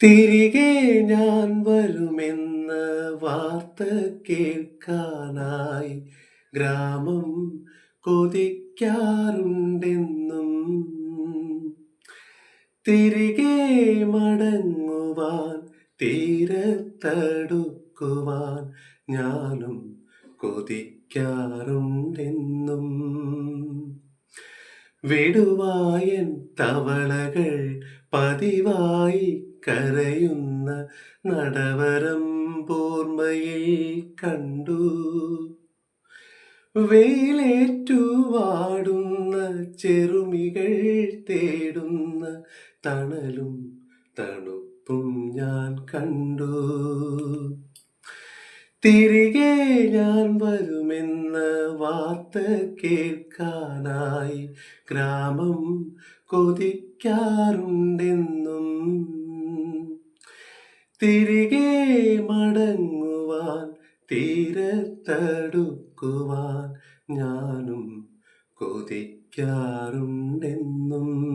തിരികെ ഞാൻ വരുമെന്ന വാർത്ത കേൾക്കാനായി ഗ്രാമം കൊതിക്കാറുണ്ടെന്നും. തിരികെ മടങ്ങുവാൻ തീരത്തടുക്കുവാൻ ഞാനും കൊതിക്കാറുണ്ടെന്നും. വിടുവായൻ തവളകൾ പതിവായി കരയുന്ന നടവരം പോർമയിൽ കണ്ടു. വെയിലേറ്റു വാടുന്ന ചെറുമികൾ തേടുന്ന തണലും തണുപ്പും ഞാൻ കണ്ടു. തിരികെ ഞാൻ വരുമെന്ന വാർത്ത കേൾക്കാനായി ഗ്രാമം കൊതിക്കാറുണ്ടെന്നും. തിരികെ മടങ്ങുവാൻ തീരത്തടുക്കുവാൻ ഞാനും കൊതിക്കാറുണ്ടെന്നും.